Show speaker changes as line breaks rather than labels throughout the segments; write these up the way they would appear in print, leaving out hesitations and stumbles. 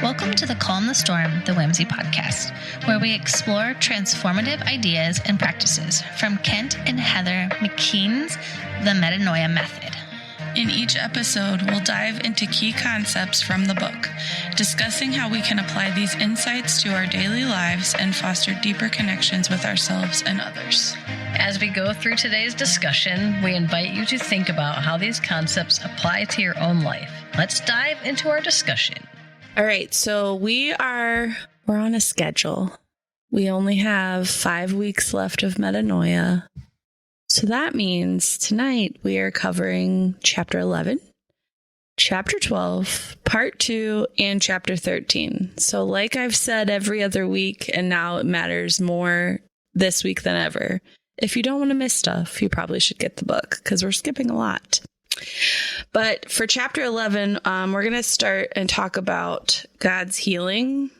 Welcome to the Calm the Storm, the Whimsy podcast, where we explore transformative ideas and practices from Kent and Heather McKean's The Metanoia Method.
In each episode, we'll dive into key concepts from the book, discussing how we can apply these insights to our daily lives and foster deeper connections with ourselves and others.
As we go through today's discussion, we invite you to think about how these concepts apply to your own life. Let's dive into our discussion.
All right, so we're on a schedule. We only have 5 weeks left of Metanoia. So that means tonight we are covering Chapter 11, Chapter 12, Part 2, and Chapter 13. So like I've said every other week, and now it matters more this week than ever, if you don't want to miss stuff, you probably should get the book because we're skipping a lot. But for Chapter 11, we're going to start and talk about God's healing.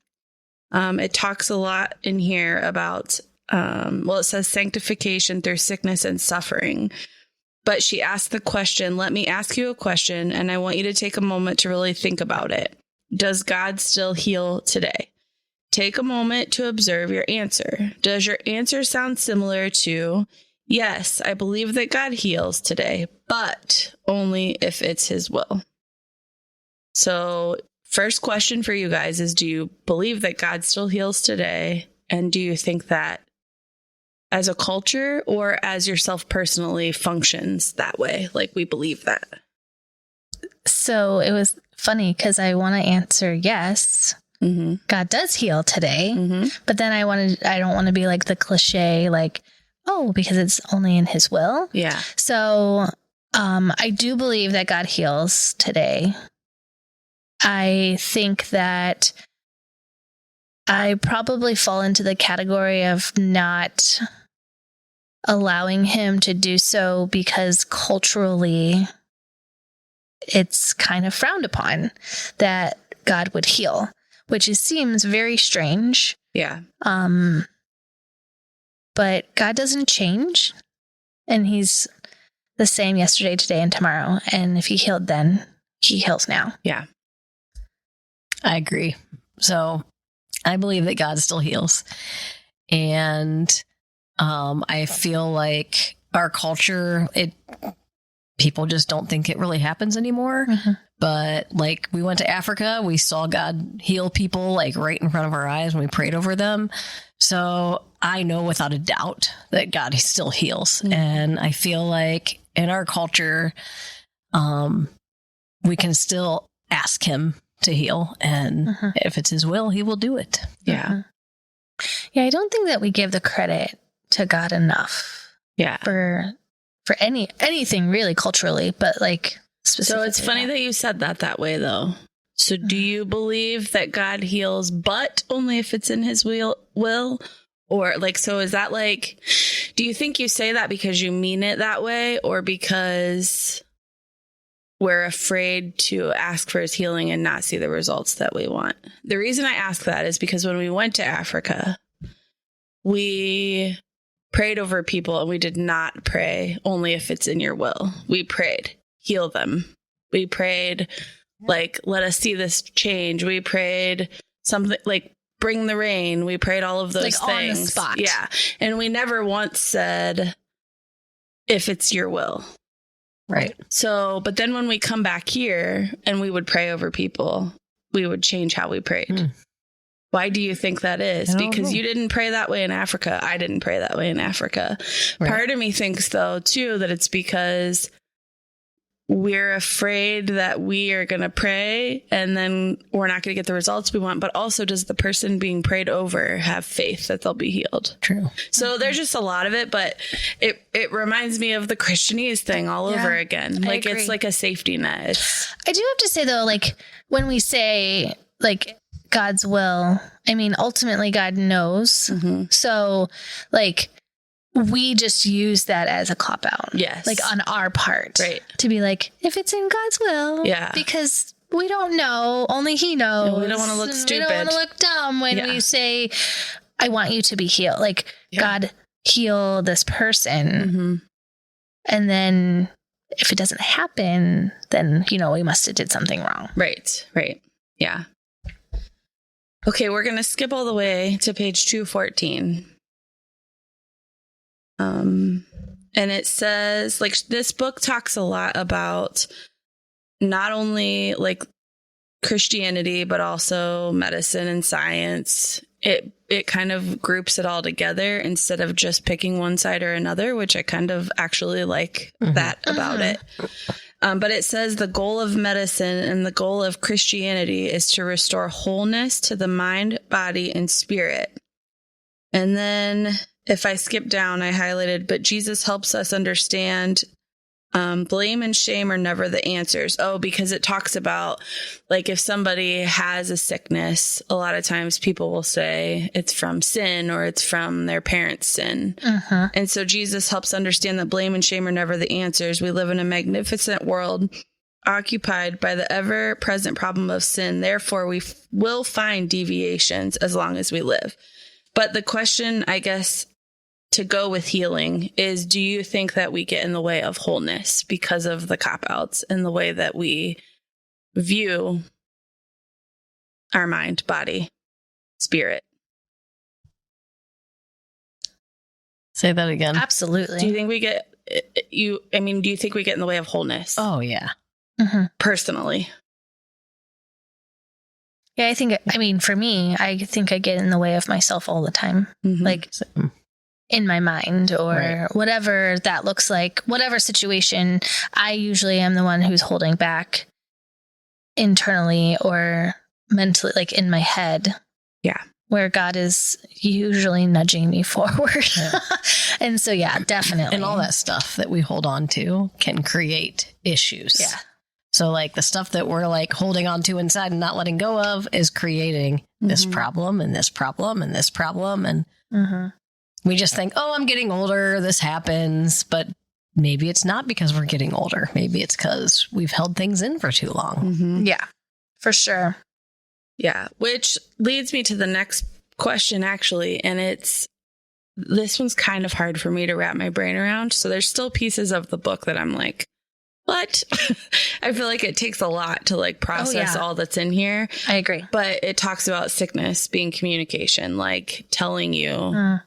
It talks a lot in here about, it says sanctification through sickness and suffering. But she asked the question, let me ask you a question, and I want you to take a moment to really think about it. Does God still heal today? Take a moment to observe your answer. Does your answer sound similar to, yes, I believe that God heals today, but only if it's his will? So first question for you guys is, do you believe that God still heals today? And do you think that as a culture or as yourself personally functions that way? Like we believe that.
So it was funny because I want to answer yes. Mm-hmm. God does heal today. Mm-hmm. But then I don't want to be like the cliche, like, oh, because it's only in his will.
Yeah.
So I do believe that God heals today. I think that I probably fall into the category of not allowing him to do so because culturally it's kind of frowned upon that God would heal, which seems very strange.
Yeah.
But God doesn't change, and he's the same yesterday, today, and tomorrow. And if he healed then, he heals now.
Yeah.
I agree. So I believe that God still heals. And I feel like our culture, people just don't think it really happens anymore. Mm-hmm. But like we went to Africa, we saw God heal people like right in front of our eyes when we prayed over them. So I know without a doubt that God still heals. Mm-hmm. And I feel like in our culture, we can still ask him to heal. And if it's his will, he will do it.
Yeah.
Mm-hmm. Yeah. I don't think that we give the credit to God enough.
Yeah.
For anything really culturally, but like specifically.
So it's funny that you said that way though. So do you believe that God heals, but only if it's in his will? Or like, so is that like, do you think you say that because you mean it that way, or because we're afraid to ask for his healing and not see the results that we want? The reason I ask that is because when we went to Africa, we prayed over people and we did not pray only if it's in your will. We prayed, heal them. We prayed, like, let us see this change. We prayed something like bring the rain. We prayed all of those
like
things.
On the spot.
Yeah. And we never once said, if it's your will.
Right.
So, but then when we come back here and we would pray over people, we would change how we prayed. Why do you think that is? Because you didn't pray that way in Africa. I didn't pray that way in Africa. Right. Part of me thinks, though, too, that it's because we're afraid that we are going to pray and then we're not going to get the results we want. But also, does the person being prayed over have faith that they'll be healed?
True.
So there's just a lot of it, but it reminds me of the Christianese thing all over again. Like it's like a safety net.
I do have to say, though, like when we say like God's will, I mean, ultimately God knows. Mm-hmm. So like we just use that as a cop out.
Yes.
Like on our part.
Right.
To be like, if it's in God's will.
Yeah.
Because we don't know. Only he knows.
And we don't want to look stupid.
We don't want to look dumb when we say, I want you to be healed. Like, God, heal this person. Mm-hmm. And then if it doesn't happen, then, we must have did something wrong.
Right. Right. Yeah. Okay, we're going to skip all the way to page 214. And it says, like, this book talks a lot about not only like Christianity, but also medicine and science. It kind of groups it all together instead of just picking one side or another, which I kind of actually like that about it. But it says the goal of medicine and the goal of Christianity is to restore wholeness to the mind, body, and spirit. And then if I skip down, I highlighted, but Jesus helps us understand blame and shame are never the answers. Oh, because it talks about, like, if somebody has a sickness, a lot of times people will say it's from sin or it's from their parents' sin. And so Jesus helps understand that blame and shame are never the answers. We live in a magnificent world occupied by the ever-present problem of sin. Therefore, we will find deviations as long as we live. But the question, I guess, to go with healing is, do you think that we get in the way of wholeness because of the cop-outs and the way that we view our mind, body, spirit?
Say that again.
Absolutely.
Do you think we get do you think we get in the way of wholeness?
Oh, yeah.
Personally.
Yeah, for me, I think I get in the way of myself all the time. Like, in my mind or whatever that looks like, whatever situation, I usually am the one who's holding back internally or mentally, like in my head.
Yeah.
Where God is usually nudging me forward. Yeah. And so, yeah, definitely.
And all that stuff that we hold on to can create issues.
Yeah.
So like the stuff that we're like holding on to inside and not letting go of is creating this problem and this problem and this problem. And we just think, oh, I'm getting older, this happens. But maybe it's not because we're getting older. Maybe it's because we've held things in for too long.
Yeah, for sure.
Yeah, which leads me to the next question, actually. And this one's kind of hard for me to wrap my brain around. So there's still pieces of the book that I'm like, what? I feel like it takes a lot to like process all that's in here.
I agree.
But it talks about sickness being communication, like telling you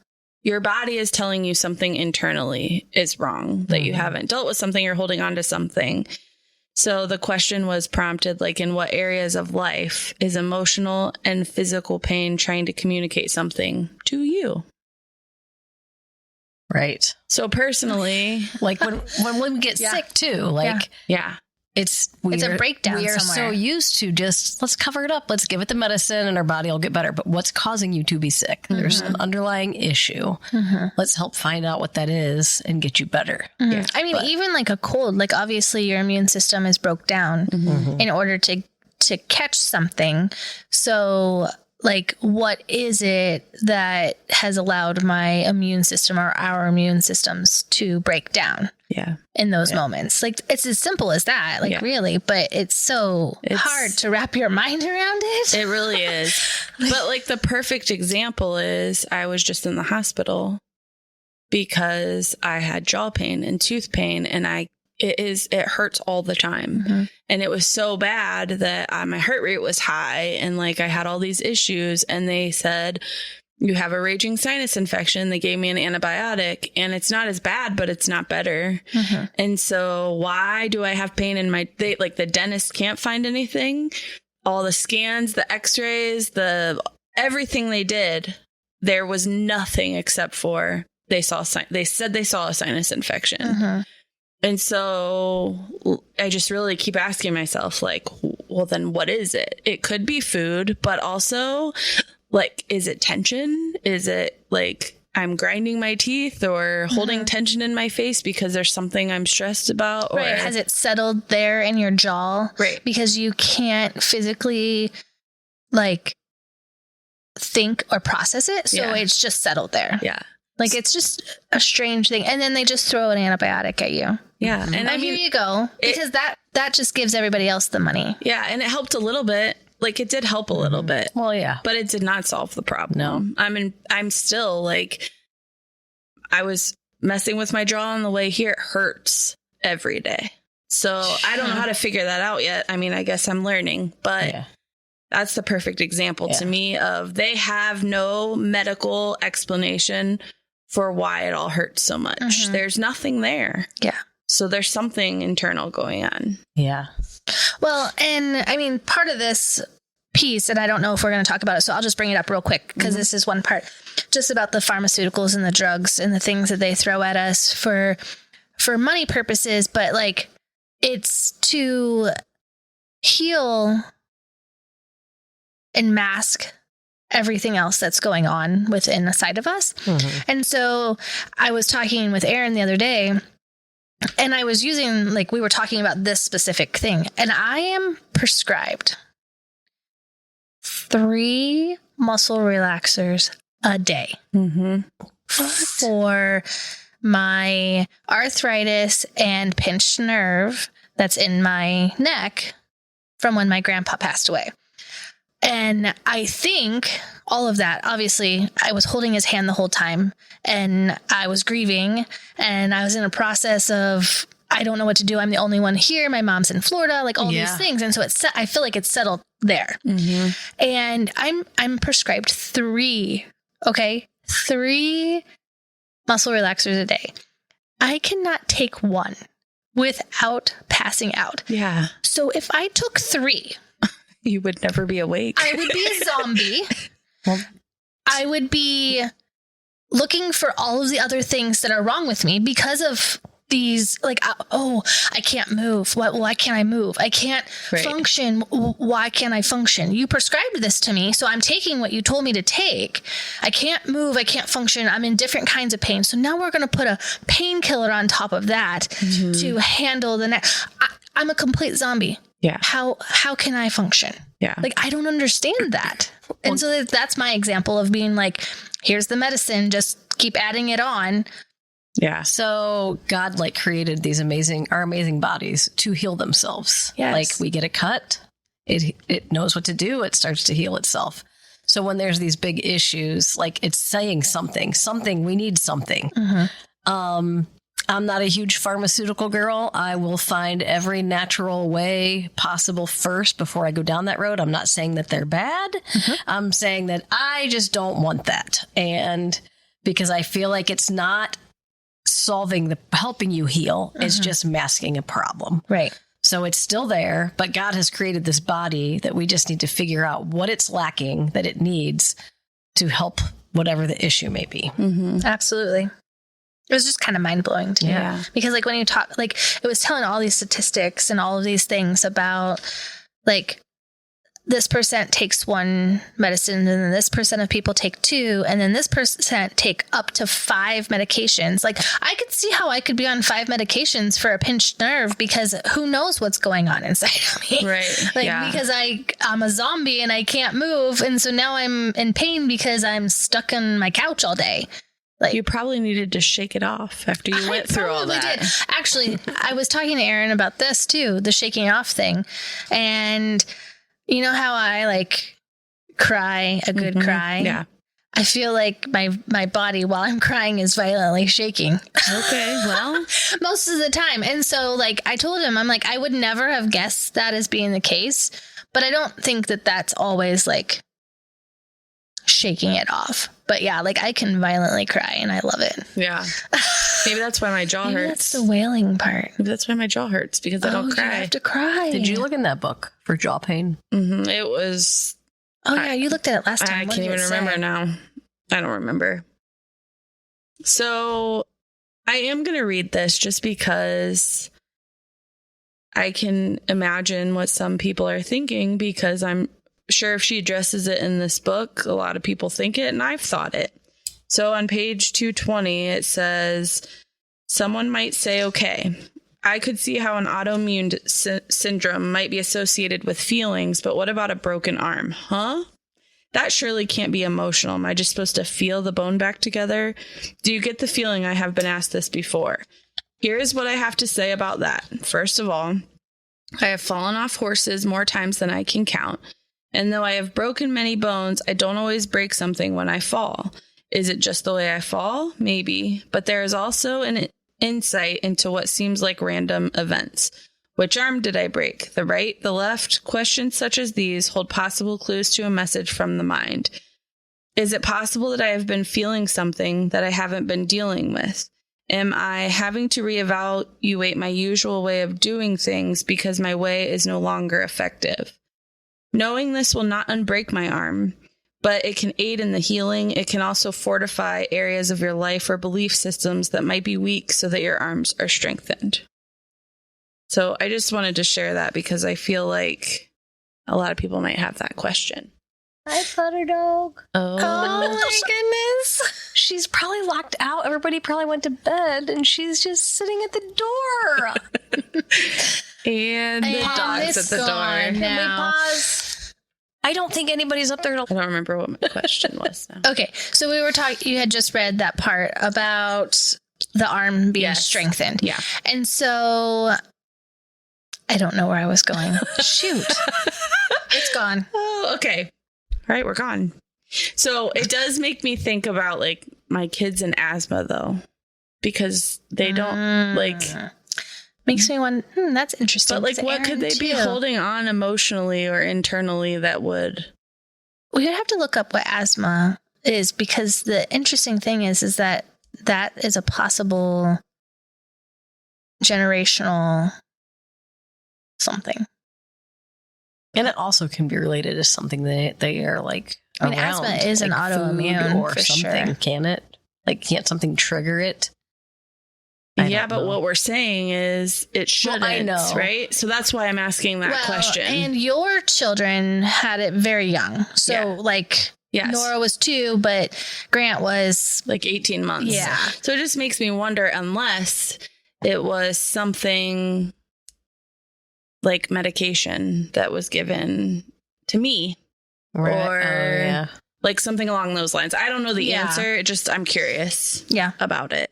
your body is telling you something internally is wrong, that you haven't dealt with something, you're holding on to something. So the question was prompted, like, in what areas of life is emotional and physical pain trying to communicate something to you?
Right.
So personally,
like when we get sick too, like, it's
a breakdown.
We are
somewhere.
so used to just, let's cover it up. Let's give it the medicine and our body will get better. But what's causing you to be sick? There's an underlying issue. Let's help find out what that is and get you better.
Yeah. I mean, even like a cold, like obviously your immune system is broke down in order to catch something. So like, what is it that has allowed my immune system or our immune systems to break down?
Yeah.
In those moments. Like, it's as simple as that, like really, but it's hard to wrap your mind around it. It
really is. But like the perfect example is I was just in the hospital because I had jaw pain and tooth pain, and it hurts all the time. And it was so bad that my heart rate was high and like I had all these issues, and they said, you have a raging sinus infection. They gave me an antibiotic, and it's not as bad, but it's not better. And so why do I have pain in the dentist can't find anything? All the scans, the x-rays, everything they did, there was nothing except for they said they saw a sinus infection. And so I just really keep asking myself, like, well, then what is it? It could be food, but also, like, is it tension? Is it like I'm grinding my teeth or holding tension in my face because there's something I'm stressed about? Or
has it settled there in your jaw?
Right.
Because you can't physically like think or process it. So it's just settled there.
Yeah.
Like, it's just a strange thing. And then they just throw an antibiotic at you.
Yeah. And I mean,
here you go. Because that just gives everybody else the money.
Yeah. And it helped a little bit. Like, it did help a little bit.
Well, yeah.
But it did not solve the problem.
No.
I'm still like, I was messing with my jaw on the way here. It hurts every day. So I don't know how to figure that out yet. I mean, I guess I'm learning, but That's the perfect example to me of they have no medical explanation for why it all hurts so much.
Mm-hmm.
There's nothing there.
Yeah.
So there's something internal going on.
Yeah.
Well, and I mean, part of this piece, and I don't know if we're going to talk about it, so I'll just bring it up real quick because this is one part just about the pharmaceuticals and the drugs and the things that they throw at us for money purposes, but like it's to heal and mask everything else that's going on within the side of us. And so I was talking with Aaron the other day, and I was using, like, we were talking about this specific thing, and I am prescribed 3 muscle relaxers a day for my arthritis and pinched nerve that's in my neck from when my grandpa passed away. And I think all of that, obviously, I was holding his hand the whole time, and I was grieving, and I was in a process of, I don't know what to do. I'm the only one here. My mom's in Florida, like all these things. And so I feel like it's settled there. And I'm prescribed 3 muscle relaxers a day. I cannot take one without passing out.
Yeah.
So if I took 3,
you would never be awake.
I would be a zombie. I would be looking for all of the other things that are wrong with me because of these, like, I can't move. Why can't I move? I can't function. Why can't I function? You prescribed this to me, so I'm taking what you told me to take. I can't move. I can't function. I'm in different kinds of pain. So now we're going to put a painkiller on top of that to handle the next. I'm a complete zombie.
Yeah.
How can I function?
Yeah.
Like, I don't understand that. And so that's my example of being like, here's the medicine, just keep adding it on.
Yeah.
So God like created these our amazing bodies to heal themselves.
Yes.
Like we get a cut, it knows what to do. It starts to heal itself. So when there's these big issues, like it's saying something, we need something. I'm not a huge pharmaceutical girl. I will find every natural way possible first before I go down that road. I'm not saying that they're bad. I'm saying that I just don't want that. And because I feel like it's not helping you heal, it's just masking a problem.
Right.
So it's still there, but God has created this body that we just need to figure out what it's lacking that it needs to help whatever the issue may be.
Absolutely. It was just kind of mind blowing to me.
Yeah.
Because like when you talk, like it was telling all these statistics and all of these things about like this percent takes 1 medicine and then this percent of people take 2 and then this percent take up to 5 medications. Like I could see how I could be on 5 medications for a pinched nerve because who knows what's going on inside of me.
Right.
Like because I'm a zombie and I can't move. And so now I'm in pain because I'm stuck on my couch all day. Like,
you probably needed to shake it off after you went through all that.
Did. Actually, I was talking to Aaron about this too, the shaking off thing. And you know how I like cry, a good cry?
Yeah.
I feel like my body while I'm crying is violently shaking.
Okay, well.
Most of the time. And so like I told him, I'm like, I would never have guessed that as being the case. But I don't think that that's always like shaking it off. But yeah, like I can violently cry and I love it.
Yeah. Maybe that's why my jaw hurts.
That's the wailing part.
Maybe that's why my jaw hurts because I don't cry.
You have to cry.
Did you look in that book for jaw pain?
It was.
Oh yeah, you looked at it last time.
I can't even remember now. I don't remember. So I am going to read this just because I can imagine what some people are thinking, because I'm sure if she addresses it in this book, a lot of people think it, and I've thought it. So on page 220, it says, someone might say, okay, I could see how an autoimmune syndrome might be associated with feelings, but what about a broken arm? Huh? That surely can't be emotional. Am I just supposed to feel the bone back together? Do you get the feeling? I have been asked this before. Here's what I have to say about that. First of all, I have fallen off horses more times than I can count. And though I have broken many bones, I don't always break something when I fall. Is it just the way I fall? Maybe. But there is also an insight into what seems like random events. Which arm did I break? The right, the left? Questions such as these hold possible clues to a message from the mind. Is it possible that I have been feeling something that I haven't been dealing with? Am I having to reevaluate my usual way of doing things because my way is no longer effective? Knowing this will not unbreak my arm, but it can aid in the healing. It can also fortify areas of your life or belief systems that might be weak so that your arms are strengthened. So I just wanted to share that because I feel like a lot of people might have that question.
Hi, Putter Dog.
Oh
my goodness. She's probably locked out. Everybody probably went to bed and she's just sitting at the door.
And the dog's at the door.
Can we pause? I don't think anybody's up there.
I don't remember what my question was now.
Okay, so we were talking, you had just read that part about the arm being strengthened.
Yeah.
And so I don't know where I was going. Shoot. It's gone.
Oh, okay. All right, we're gone. So it does make me think about like my kids and asthma though, because they don't like.
Makes me wonder, that's interesting.
But like, what could they be holding on emotionally or internally that would?
We would have to look up what asthma is, because the interesting thing is that is a possible generational something.
And it also can be related to something that they are like.
I mean, asthma is
like
an autoimmune
or
for
something,
sure.
Can it? Like, can't something trigger it?
Yeah, but what we're saying is it shouldn't,
I know.
Right? So that's why I'm asking that question.
And your children had it very young. So Nora was 2, but Grant was
like 18 months.
Yeah.
So it just makes me wonder, unless it was something like medication that was given to me, or like something along those lines. I don't know the answer. It just, I'm curious about it.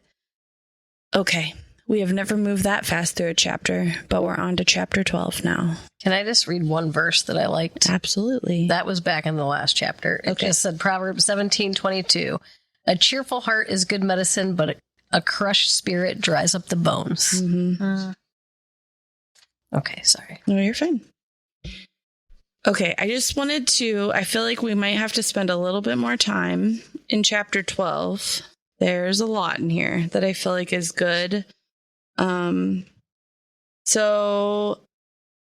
Okay. We have never moved that fast through a chapter, but we're on to chapter 12 now.
Can I just read one verse that I liked?
Absolutely.
That was back in the last chapter. It just said Proverbs 17:22. A cheerful heart is good medicine, but a crushed spirit dries up the bones.
Mm-hmm.
Okay, sorry.
No, you're fine. Okay, I just wanted to, I feel like we might have to spend a little bit more time in chapter 12. There's a lot in here that I feel like is good. So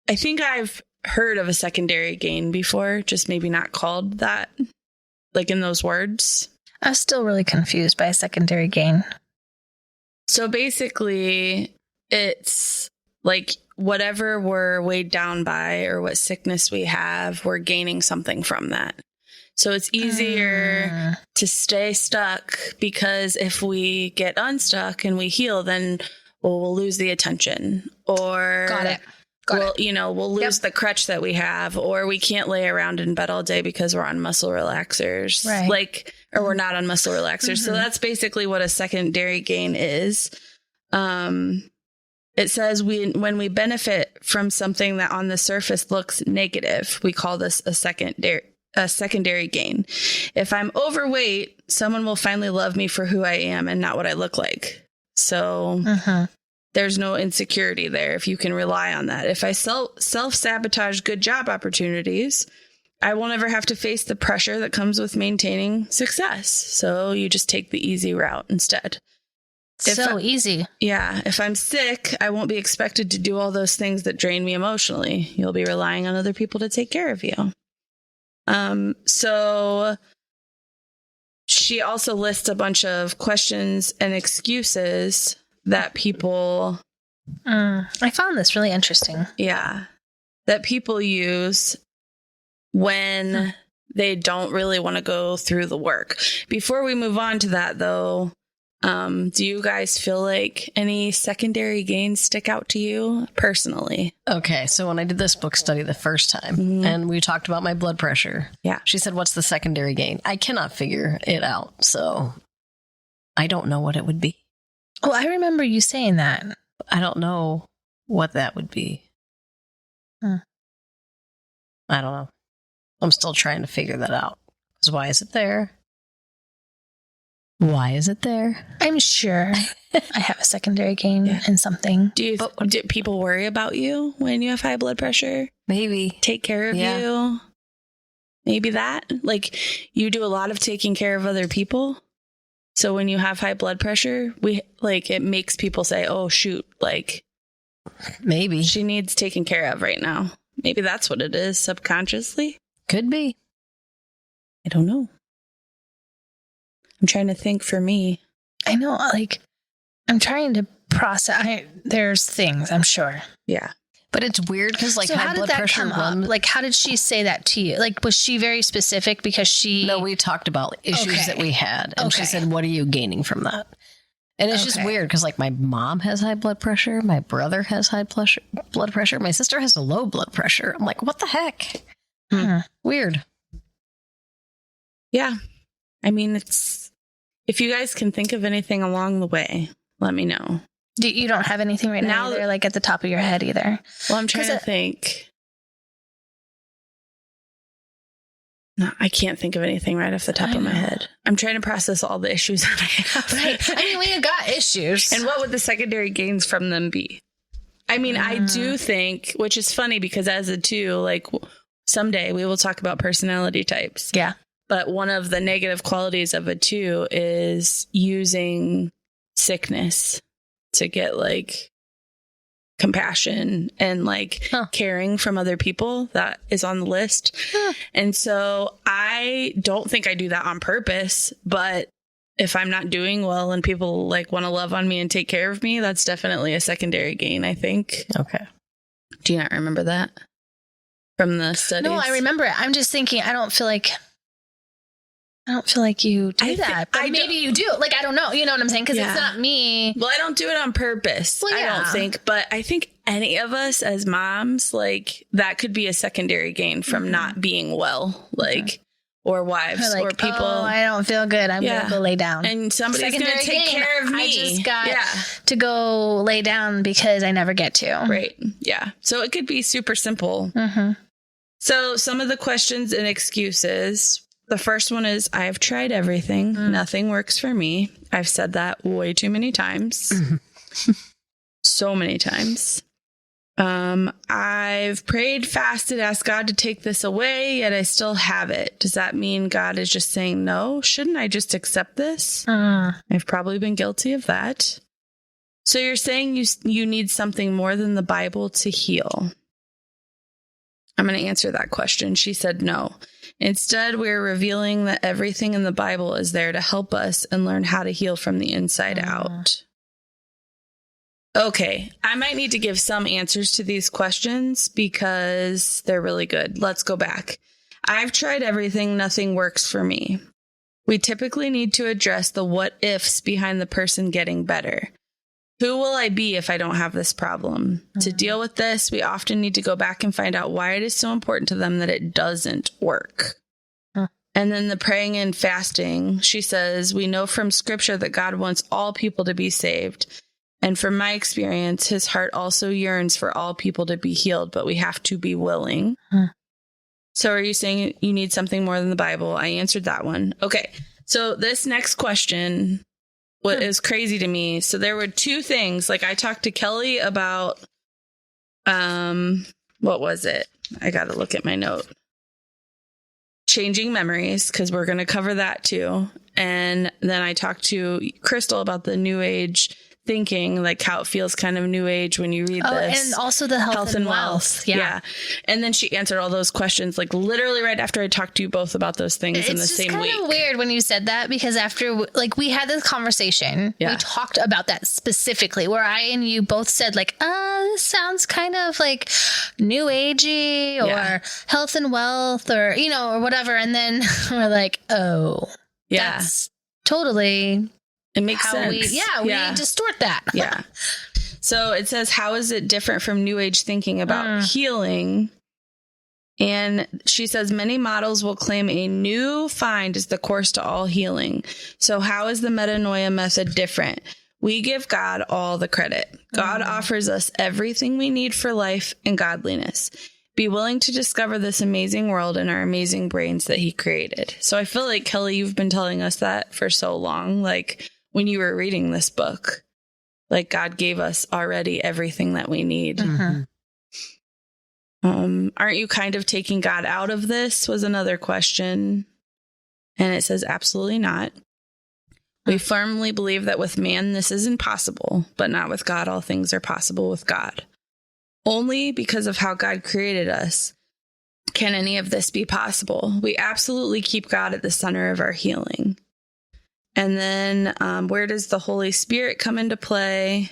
I think I've heard of a secondary gain before, just maybe not called that, like in those words.
I was still really confused by a secondary gain.
So basically, it's like whatever we're weighed down by or what sickness we have, we're gaining something from that. So it's easier to stay stuck, because if we get unstuck and we heal, then we'll lose the attention, or we'll lose the crutch that we have, or we can't lay around in bed all day because we're on muscle relaxers, right? Or we're not on muscle relaxers. So that's basically what a secondary gain is. It says when we benefit from something that on the surface looks negative, we call this a secondary gain. If I'm overweight, someone will finally love me for who I am and not what I look like. So there's no insecurity there if you can rely on that. If I self-sabotage good job opportunities, I will never have to face the pressure that comes with maintaining success. So you just take the easy route instead.
Easy.
Yeah. If I'm sick, I won't be expected to do all those things that drain me emotionally. You'll be relying on other people to take care of you. So she also lists a bunch of questions and excuses that people...
I found this really interesting.
Yeah. That people use when they don't really want to go through the work. Before we move on to that, though, do you guys feel like any secondary gains stick out to you personally?
Okay, so when I did this book study the first time, and we talked about my blood pressure, she said, what's the secondary gain? I cannot figure it out, so I don't know what it would be.
Oh, I remember you saying that.
I don't know what that would be. I don't know. I'm still trying to figure that out. Because why is it there? Why is it there?
I'm sure I have a secondary gain in something.
Do people worry about you when you have high blood pressure?
Maybe.
Take care of you? Maybe that? Like, you do a lot of taking care of other people. So when you have high blood pressure, it makes people say, oh, shoot, like,
maybe
she needs taken care of right now. Maybe that's what it is subconsciously.
Could be.
I don't know. I'm trying to think for me.
I know, like, I'm trying to process. There's things, I'm sure.
Yeah.
But it's weird because, like,
so
high
how did
blood
that
pressure
come up? Like, how did she say that to you? Like, was she very specific because she...
No, we talked about issues that we had. And she said, what are you gaining from that? And it's just weird because, like, my mom has high blood pressure. My brother has high blood pressure. My sister has a low blood pressure. I'm like, what the heck? Weird.
Yeah. I mean, if you guys can think of anything along the way, let me know.
You don't have anything right now either, like at the top of your head either?
Well, I'm trying to think. No, I can't think of anything right off the top of my head. I'm trying to process all the issues that I have.
Right. I mean, we've got issues.
And what would the secondary gains from them be? I mean, I do think, which is funny because as a 2, like, someday we will talk about personality types.
Yeah.
But one of the negative qualities of a 2 is using sickness to get, like, compassion and, like, caring from other people. That is on the list. And so I don't think I do that on purpose, but if I'm not doing well and people, like, want to love on me and take care of me, that's definitely a secondary gain, I think.
Okay.
Do you not remember that from the studies?
No, I remember it. I'm just thinking, I don't feel like you do that, but maybe you do. Like, I don't know. You know what I'm saying? Because it's not me.
Well, I don't do it on purpose. Well, I don't think. But I think any of us as moms, like, that could be a secondary gain from not being well, like, or wives or people.
Oh, I don't feel good. I'm going to go lay down.
And somebody's going to take care of me.
I just got to go lay down because I never get to.
Right. Yeah. So it could be super simple. So some of the questions and excuses. The first one is, I've tried everything. Nothing works for me. I've said that way too many times. So many times. I've prayed, fasted, asked God to take this away, yet I still have it. Does that mean God is just saying no? Shouldn't I just accept this? I've probably been guilty of that. So you're saying you need something more than the Bible to heal. I'm going to answer that question. She said no. Instead, we're revealing that everything in the Bible is there to help us and learn how to heal from the inside out. Okay, I might need to give some answers to these questions because they're really good. Let's go back. I've tried everything. Nothing works for me. We typically need to address the what ifs behind the person getting better. Who will I be if I don't have this problem? To deal with this, we often need to go back and find out why it is so important to them that it doesn't work. And then the praying and fasting, she says, we know from scripture that God wants all people to be saved. And from my experience, his heart also yearns for all people to be healed, but we have to be willing. So are you saying you need something more than the Bible? I answered that one. Okay. So this next question... what is crazy to me. So there were 2 things. Like, I talked to Kelly about, what was it? I got to look at my note. Changing memories, because we're going to cover that too. And then I talked to Crystal about the New Age thinking, like how it feels kind of New Age when you read this.
And also the health and wealth. Yeah.
And then she answered all those questions, like literally right after I talked to you both about those things in the same week. It's kind
of weird when you said that, because after, like, we had this conversation, we talked about that specifically, where I and you both said, like, this sounds kind of like New Agey or health and wealth or, you know, or whatever. And then we're like, oh, that's totally...
It makes sense.
We distort that.
Yeah. So it says, how is it different from New Age thinking about healing? And she says, many models will claim a new find is the course to all healing. So how is the Metanoia Method different? We give God all the credit. God offers us everything we need for life and godliness. Be willing to discover this amazing world and our amazing brains that he created. So I feel like, Kelly, you've been telling us that for so long. Like when you were reading this book, like God gave us already everything that we need.
Mm-hmm.
Aren't you kind of taking God out of this was another question. And it says, absolutely not. We firmly believe that with man, this is impossible, but not with God. All things are possible with God. Only because of how God created us can any of this be possible. We absolutely keep God at the center of our healing. And then where does the Holy Spirit come into play?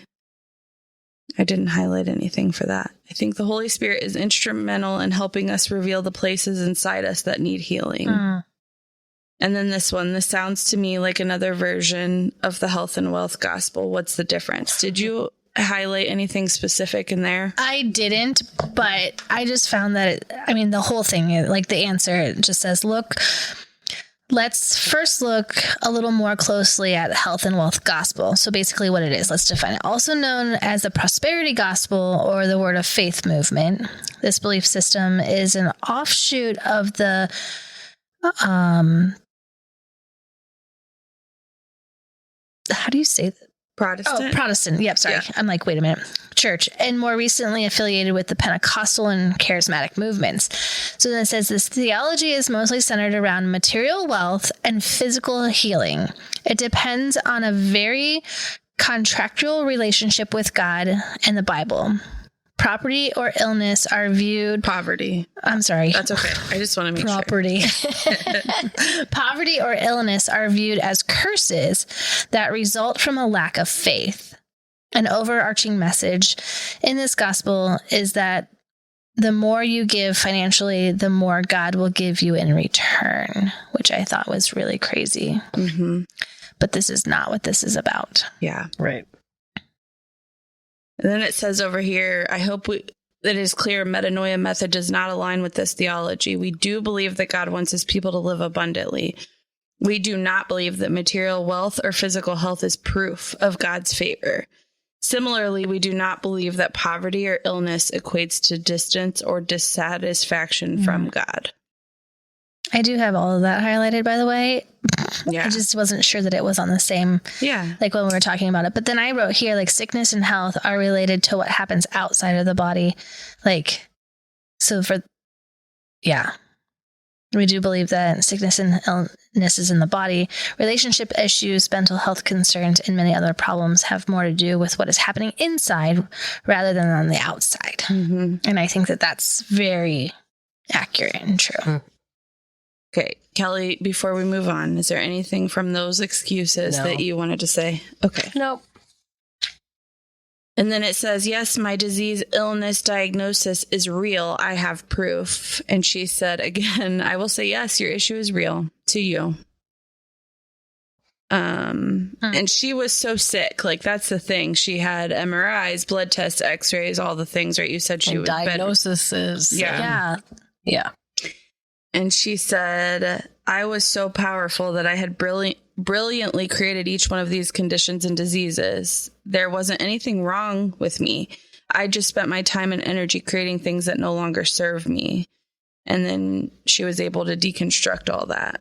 I didn't highlight anything for that. I think the Holy Spirit is instrumental in helping us reveal the places inside us that need healing. And then this sounds to me like another version of the health and wealth gospel. What's the difference? Did you highlight anything specific in there?
I didn't, but I just found that, the whole thing, like the answer, it just says, let's first look a little more closely at health and wealth gospel. So basically what it is, let's define it. Also known as the prosperity gospel or the word of faith movement. This belief system is an offshoot of the, how do you say that?
Protestant?
Oh, Protestant. Yep, sorry. Yeah. I'm like, wait a minute. Church. And more recently affiliated with the Pentecostal and charismatic movements. So then it says this theology is mostly centered around material wealth and physical healing. It depends on a very contractual relationship with God and the Bible. Property or illness are viewed...
Poverty.
I'm sorry.
That's okay. I just want to make
Property.
sure.
Poverty or illness are viewed as curses that result from a lack of faith. An overarching message in this gospel is that the more you give financially, the more God will give you in return, which I thought was really crazy.
Mm-hmm.
But this is not what this is about.
Yeah.
Right.
And then it says over here, I hope it is clear Metanoia Method does not align with this theology. We do believe that God wants his people to live abundantly. We do not believe that material wealth or physical health is proof of God's favor. Similarly, we do not believe that poverty or illness equates to distance or dissatisfaction from God.
I do have all of that highlighted, by the way.
Yeah.
I just wasn't sure that it was on the same, like when we were talking about it. But then I wrote here, like sickness and health are related to what happens outside of the body. Like, so we do believe that sickness and illness is in the body. Relationship issues, mental health concerns, and many other problems have more to do with what is happening inside rather than on the outside.
Mm-hmm.
And I think that that's very accurate and true.
Okay, Kelly, before we move on, is there anything from those excuses that you wanted to say? Okay.
Nope.
And then it says, yes, my disease, illness, diagnosis is real. I have proof. And she said, again, I will say, yes, your issue is real to you. And she was so sick. Like, that's the thing. She had MRIs, blood tests, x-rays, all the things, right? You said she was
diagnosis is.
Yeah.
And she said, I was so powerful that I had brilliantly created each one of these conditions and diseases. There wasn't anything wrong with me. I just spent my time and energy creating things that no longer serve me. And then she was able to deconstruct all that.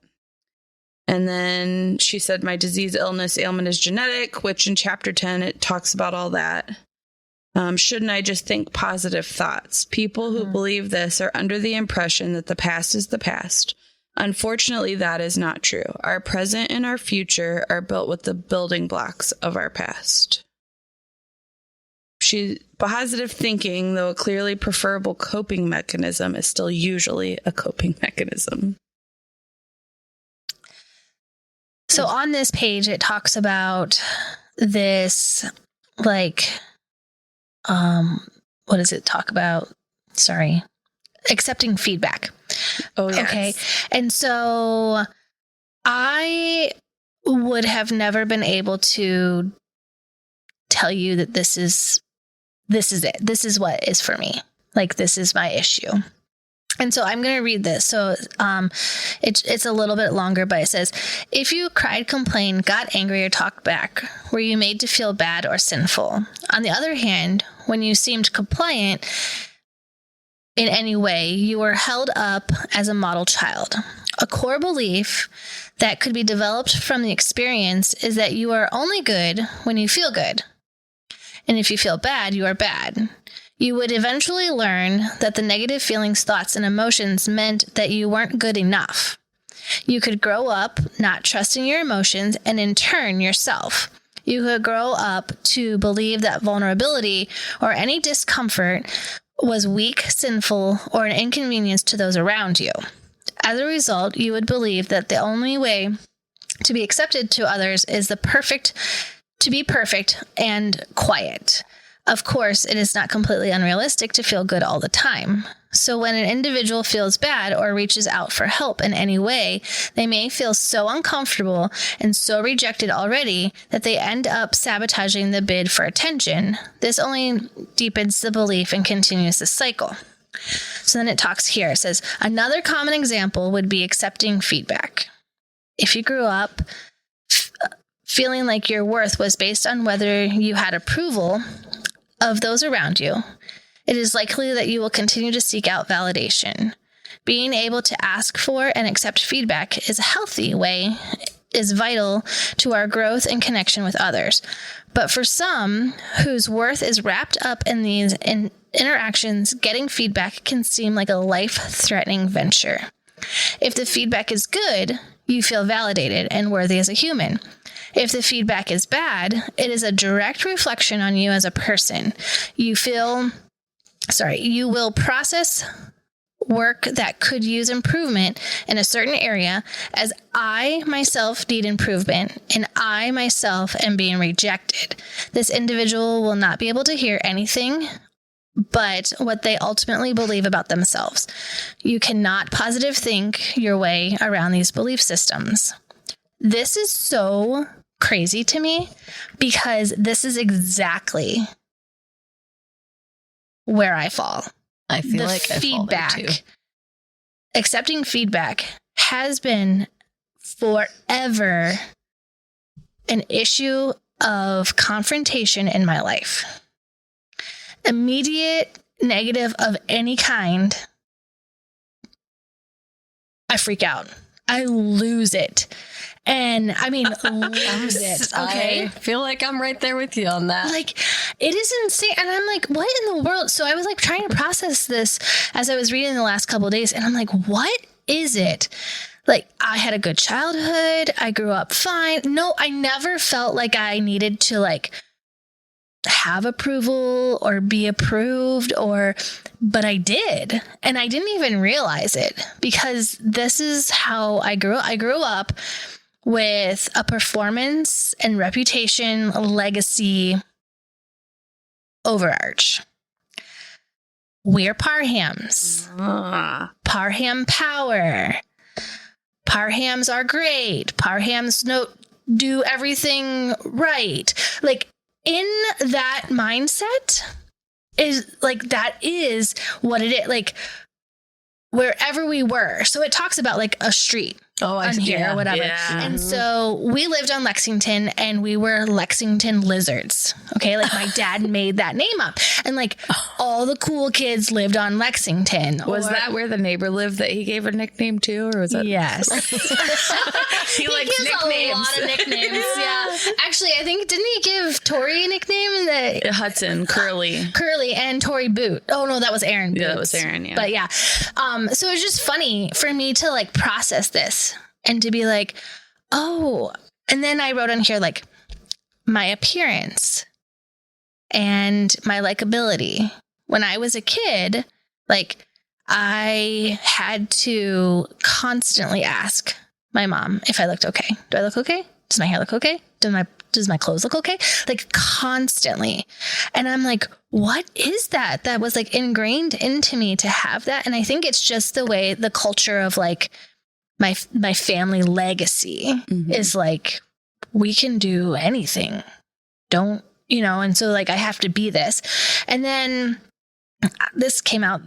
And then she said, my disease, illness, ailment is genetic, which in chapter 10, it talks about all that. Shouldn't I just think positive thoughts? People who believe this are under the impression that the past is the past. Unfortunately, that is not true. Our present and our future are built with the building blocks of our past. Positive thinking, though a clearly preferable coping mechanism, is still usually a coping mechanism.
So on this page, it talks about this, like, what does it talk about? Sorry. Accepting feedback.
Oh, yes.
Okay. And so I would have never been able to tell you that this is it. This is what is for me. Like, this is my issue. And so I'm going to read this. So it's a little bit longer, but it says, if you cried, complained, got angry, or talked back, were you made to feel bad or sinful? On the other hand, when you seemed compliant, in any way, you were held up as a model child. A core belief that could be developed from the experience is that you are only good when you feel good. And if you feel bad, you are bad. You would eventually learn that the negative feelings, thoughts, and emotions meant that you weren't good enough. You could grow up not trusting your emotions and in turn yourself. You could grow up to believe that vulnerability or any discomfort was weak, sinful, or an inconvenience to those around you. As a result, you would believe that the only way to be accepted to others is to be perfect and quiet. Of course, it is not completely unrealistic to feel good all the time. So when an individual feels bad or reaches out for help in any way, they may feel so uncomfortable and so rejected already that they end up sabotaging the bid for attention. This only deepens the belief and continues the cycle. So then it talks here. It says, another common example would be accepting feedback. If you grew up feeling like your worth was based on whether you had approval of those around you, it is likely that you will continue to seek out validation. Being able to ask for and accept feedback is a healthy way, is vital to our growth and connection with others. But for some whose worth is wrapped up in these interactions, getting feedback can seem like a life-threatening venture. If the feedback is good, you feel validated and worthy as a human. If the feedback is bad, it is a direct reflection on you as a person. You will process work that could use improvement in a certain area, as I myself need improvement and I myself am being rejected. This individual will not be able to hear anything but what they ultimately believe about themselves. You cannot positive think your way around these belief systems. This is so crazy to me because this is exactly where I fall.
I feel like I fall there too.
Accepting feedback has been forever an issue of confrontation in my life. Immediate negative of any kind, I freak out. I lose it. And I mean, lose it. Okay.
I feel like I'm right there with you on that.
Like, it is insane. And I'm like, what in the world? So I was like trying to process this as I was reading the last couple of days. And I'm like, what is it? Like, I had a good childhood. I grew up fine. No, I never felt like I needed to like have approval or be approved but I did. And I didn't even realize it because this is how I grew up. I grew up with a performance and reputation legacy overarch. We're Parhams. Parham power. Parhams are great. Parhams do everything right. Like, in that mindset is like, that is what it is. Like, wherever we were. So it talks about like a street. On here or whatever. Yeah. And so we lived on Lexington and we were Lexington Lizards. Okay. Like my dad made that name up and like all the cool kids lived on Lexington.
Was that where the neighbor lived that he gave a nickname to, or was that?
Yes.
he likes
gives
nicknames.
A lot of nicknames. Yeah. Actually, I think, didn't he give Tori a nickname?
Hudson, Curly
and Tori Boot. Oh no, that was Aaron Boots.
Yeah, that was Aaron. Yeah.
But yeah. So it was just funny for me to like process this. And to be like, oh, and then I wrote on here, like, my appearance and my likability. When I was a kid, like, I had to constantly ask my mom if I looked okay. Do I look okay? Does my hair look okay? Does my clothes look okay? Like, constantly. And I'm like, what is that? That was, like, ingrained into me to have that. And I think it's just the way the culture of, like, my family legacy is like, we can do anything. Don't, and so like, I have to be this. And then this came out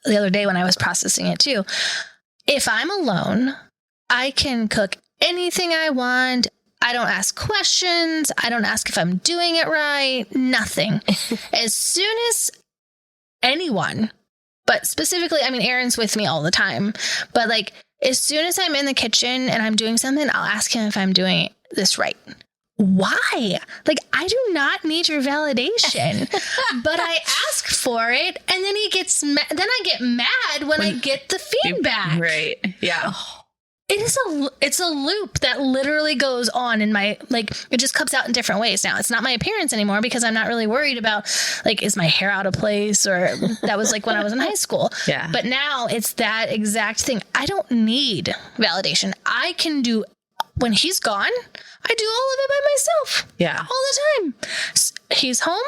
the other day when I was processing it too. If I'm alone, I can cook anything I want. I don't ask questions. I don't ask if I'm doing it right. Nothing. As soon as anyone but specifically, I mean, Aaron's with me all the time, but like as soon as I'm in the kitchen and I'm doing something, I'll ask him if I'm doing this right. Why? Like, I do not need your validation, but I ask for it, and then he gets then I get mad when I get the feedback.
Right. Yeah.
It's a loop that literally goes on in my, like, it just comes out in different ways. Now, it's not my appearance anymore because I'm not really worried about, like, is my hair out of place? Or that was like when I was in high school.
Yeah.
But now it's that exact thing. I don't need validation. I can do, when he's gone, I do all of it by myself.
Yeah.
All the time. He's home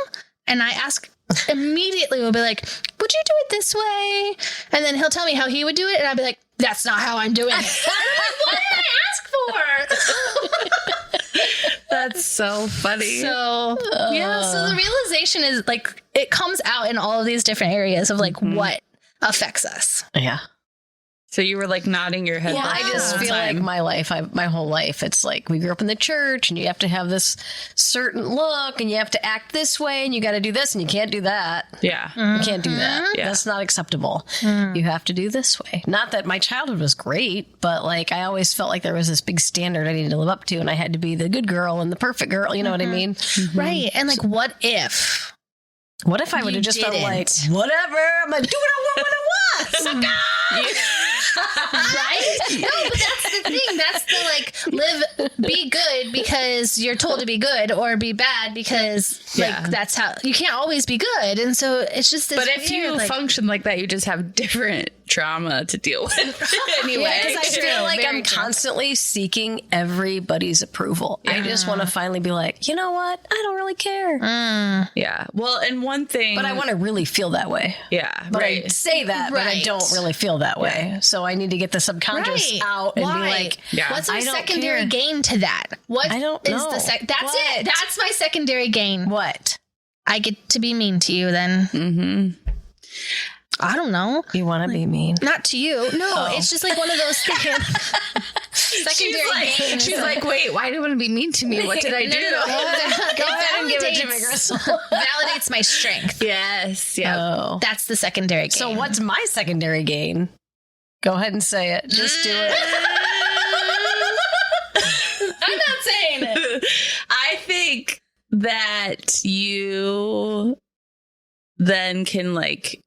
and I ask immediately, we'll be like, would you do it this way? And then he'll tell me how he would do it. And I'll be like, that's not how I'm doing it. What did I ask for?
That's so funny.
So, so the realization is like, it comes out in all of these different areas of like what affects us.
Yeah.
So you were like nodding your head.
Well, I just feel like my whole life, it's like we grew up in the church and you have to have this certain look and you have to act this way and you got to do this and you can't do that.
Yeah.
You can't do that. Yeah. That's not acceptable. You have to do this way. Not that my childhood was great, but like I always felt like there was this big standard I needed to live up to and I had to be the good girl and the perfect girl. You know what I mean?
Right. And like, what if
I would have just felt like, whatever, I'm going to do what I want when I want. Sucker!
Right? No, but that's the thing. That's the like be good because you're told to be good, or be bad because like that's how you can't always be good. And so it's just this.
But if you function like that, you just have different trauma to deal with anyway.
Because I feel like I'm constantly seeking everybody's approval. I just want to finally be like, you know what? I don't really care.
Yeah. Well, and one thing,
but I want to really feel that way.
Yeah.
But I say that, but I don't really feel that way. So I need to get the subconscious out and be like,
what's our secondary gain to that? What
I don't know.
That's it. That's my secondary gain.
What?
I get to be mean to you then. I don't know.
You want to be mean?
Not to you. No, it's just like one of those things. Secondary gain.
She's like, wait, why do you want to be mean to me? What did I do?
Go ahead and give it to me, Gristle.
Validates my strength.
Yes. Yeah.
Oh.
That's the secondary gain.
So what's my secondary gain? Go ahead and say it. Just do it.
I'm not saying it.
I think that you then can like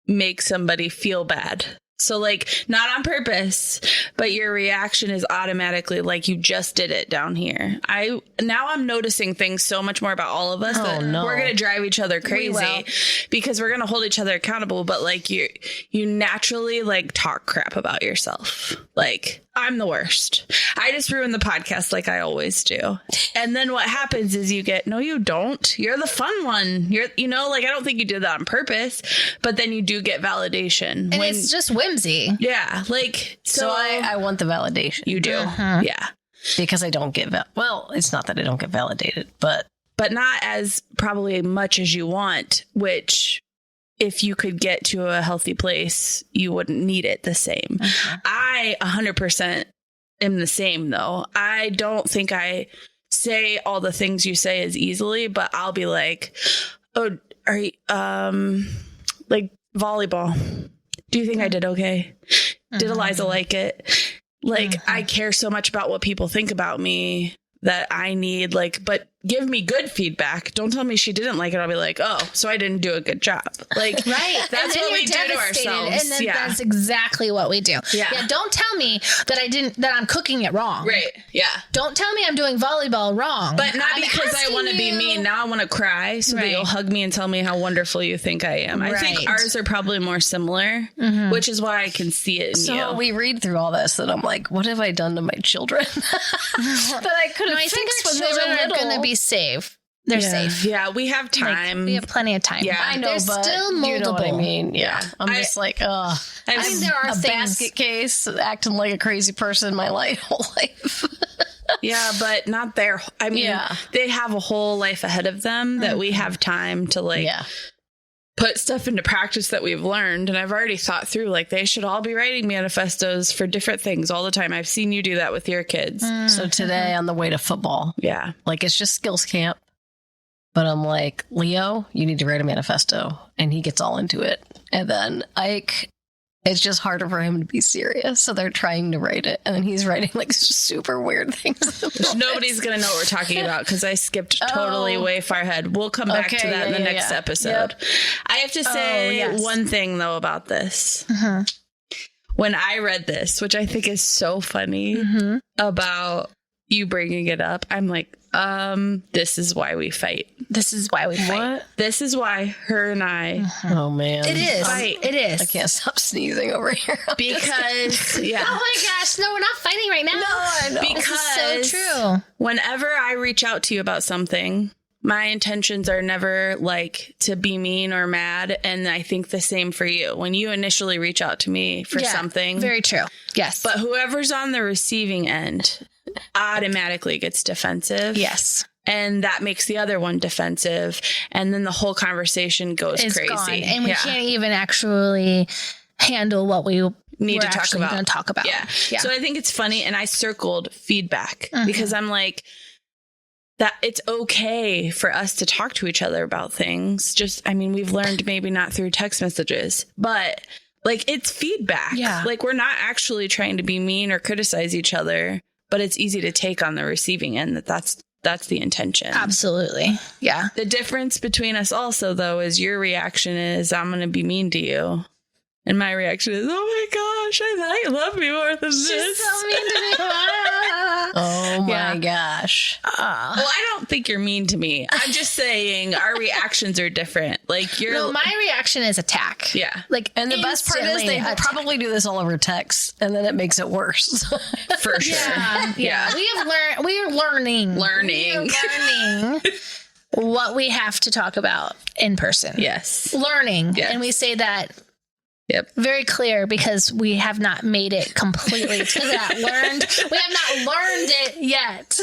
make somebody feel bad. So like not on purpose, but your reaction is automatically like you just did it down here. I'm noticing things so much more about all of us that we're going to drive each other crazy because we're going to hold each other accountable. But like you naturally like talk crap about yourself. Like I'm the worst. I just ruin the podcast like I always do. And then what happens is you get, no, you don't. You're the fun one. Like I don't think you did that on purpose, but then you do get validation.
And it's just whimsy.
Yeah. Like,
so I want the validation.
You do. Yeah.
Because I don't get, well, it's not that I don't get validated, but
not as probably much as you want, which if you could get to a healthy place, you wouldn't need it the same. I 100% am the same though. I don't think I say all the things you say as easily, but I'll be like, oh, are you, like volleyball. Do you think I did okay? Did Eliza like it? Like, I care so much about what people think about me that I need but give me good feedback. Don't tell me she didn't like it. I'll be like, oh, so I didn't do a good job. Like,
right.
That's what we do to ourselves.
And then that's exactly what we do. Yeah. Don't tell me that I'm cooking it wrong.
Right. Yeah.
Don't tell me I'm doing volleyball wrong.
But not because I want to be mean. Now I want to cry so that you'll hug me and tell me how wonderful you think I am. I think ours are probably more similar, which is why I can see it in you.
So we read through all this and I'm like, what have I done to my children? That I could have fixed when they were little.
Going to be safe. They're safe.
Yeah, we have time.
We have plenty of time.
Yeah,
I know,
they're
but
still moldable.
You know what I mean? Yeah. I'm just like,
I mean, there are
a basket case acting like a crazy person my whole life.
Yeah, but not their. I mean, they have a whole life ahead of them that we have time to put stuff into practice that we've learned. And I've already thought through, they should all be writing manifestos for different things all the time. I've seen you do that with your kids.
So today on the way to football, it's just skills camp. But I'm like, Leo, you need to write a manifesto. And he gets all into it. And then Ike, it's just harder for him to be serious. So they're trying to write it. And then he's writing like super weird things.
Nobody's going to know what we're talking about because I skipped totally way far ahead. We'll come back to that in the next episode. Yep. I have to say one thing, though, about this.
Uh-huh.
When I read this, which I think is so funny about you bringing it up, I'm like, this is why we fight.
This is why we fight.
What?
This is why her and I
Oh, man.
It is.
fight.
It is.
I can't stop sneezing over here.
Because, yeah.
Oh my gosh, no, we're not fighting right now.
No, I know.
This is so true.
Whenever I reach out to you about something, my intentions are never like to be mean or mad. And I think the same for you. When you initially reach out to me for something.
Very true. Yes.
But whoever's on the receiving end automatically gets defensive.
Yes.
And that makes the other one defensive. And then the whole conversation goes crazy.
Gone. And we can't even actually handle what we
need to talk about.
Going to talk about.
Yeah. So I think it's funny. And I circled feedback because I'm like, that it's okay for us to talk to each other about things. Just, I mean, we've learned maybe not through text messages, but like it's feedback.
Yeah.
Like we're not actually trying to be mean or criticize each other, but it's easy to take on the receiving end that's the intention.
Absolutely. Yeah.
The difference between us also, though, is your reaction is I'm going to be mean to you. And my reaction is, oh my gosh, I love me more than this.
She's so mean to me.
Oh my gosh.
Well, I don't think you're mean to me. I'm just saying our reactions are different. Like
No, my reaction is attack.
Yeah.
Like,
And the best part is they probably do this all over text, and then it makes it worse.
For sure.
Yeah. We are learning what we have to talk about in person.
Yes.
Learning.
Yes.
And we say that
very
clear because we have not made it completely to that. We have not learned it yet.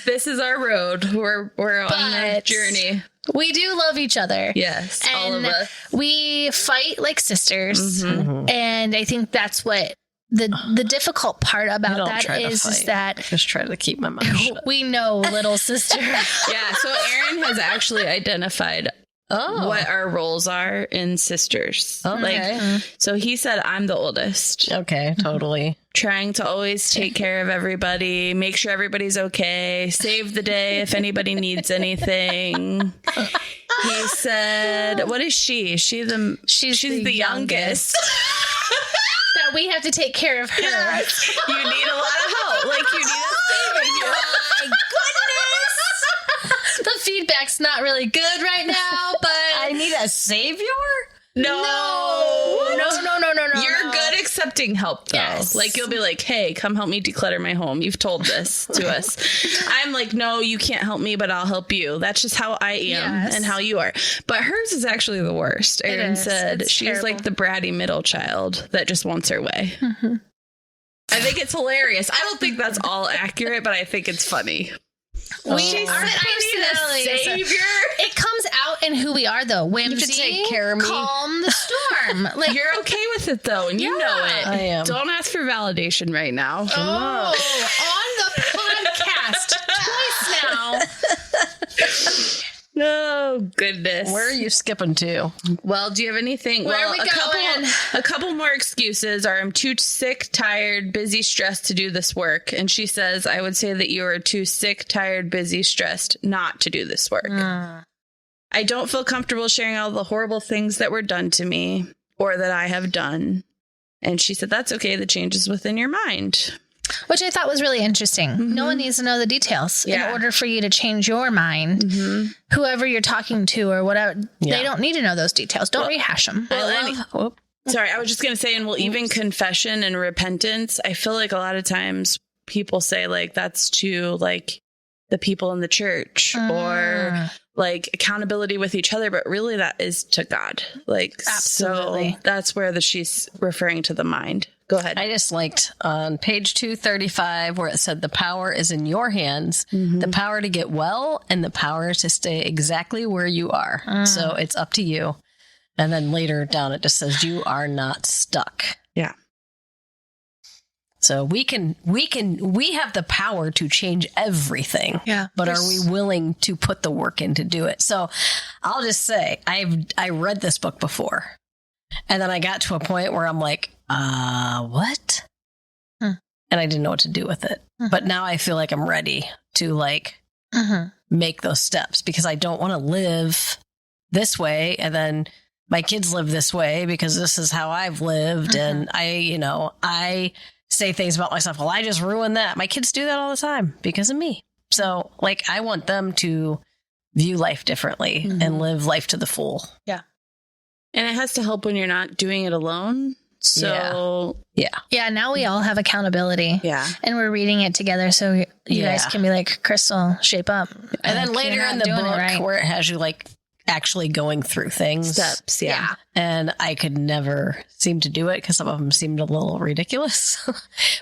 This is our road. We're on the journey.
We do love each other.
Yes.
And
all of us.
We fight like sisters. And I think that's what the difficult part about that is that
just try to keep my mouth shut.
We know little sister.
Yeah. So Aaron has actually identified what our roles are in sisters.
Okay.
So he said, I'm the oldest.
Okay, totally.
Trying to always take care of everybody, make sure everybody's okay, save the day if anybody needs anything. He said, what is she? She's the youngest.
That we have to take care of her.
Yes. You need a lot of help. Like you need a saving.
Oh my goodness. The feedback's not really good right now, but
I need a savior?
No. You're
no.
good accepting help, though.
Yes.
Like, you'll be like, hey, come help me declutter my home. You've told this to us. I'm like, no, you can't help me, but I'll help you. That's just how I am and how you are. But hers is actually the worst. Erin said she's terrible. Like the bratty middle child that just wants her way. I think it's hilarious. I don't think that's all accurate, but I think it's funny.
Our personality savior. It comes out in who we are, though. Whimsy,
you take care of me.
Calm the storm.
Like you're okay with it, though, and you know it.
I am.
Don't ask for validation right now.
On the podcast twice now.
Oh goodness.
Where are you skipping to?
Well, do you have anything?
Where are we going?
A couple more excuses are I'm too sick, tired, busy, stressed to do this work. And she says, I would say that you are too sick, tired, busy, stressed not to do this work. I don't feel comfortable sharing all the horrible things that were done to me or that I have done. And she said, that's okay. The change is within your mind.
Which I thought was really interesting. No one needs to know the details in order for you to change your mind. Whoever you're talking to or whatever, they don't need to know those details. Don't rehash them.
Sorry, I was just going to say, and even confession and repentance, I feel like a lot of times people say like that's to like the people in the church or like accountability with each other, but really that is to God. Like, absolutely. So that's where she's referring to the mind. Go ahead.
I just liked on page 235 where it said the power is in your hands, the power to get well and the power to stay exactly where you are. So it's up to you. And then later down, it just says you are not stuck.
Yeah.
So we have the power to change everything.
Yeah.
But are we willing to put the work in to do it? So I'll just say I read this book before. And then I got to a point where I'm like, what?
Hmm.
And I didn't know what to do with it. But now I feel like I'm ready to like make those steps, because I don't want to live this way and then my kids live this way because this is how I've lived. And I say things about myself. Well, I just ruined that. My kids do that all the time because of me. So like, I want them to view life differently and live life to the full.
Yeah. And it has to help when you're not doing it alone. So
yeah. Now we all have accountability.
Yeah.
And we're reading it together. So you guys can be like, Crystal, shape up.
And then later in the book where it has you like actually going through things.
Steps. Yeah.
And I could never seem to do it because some of them seemed a little ridiculous.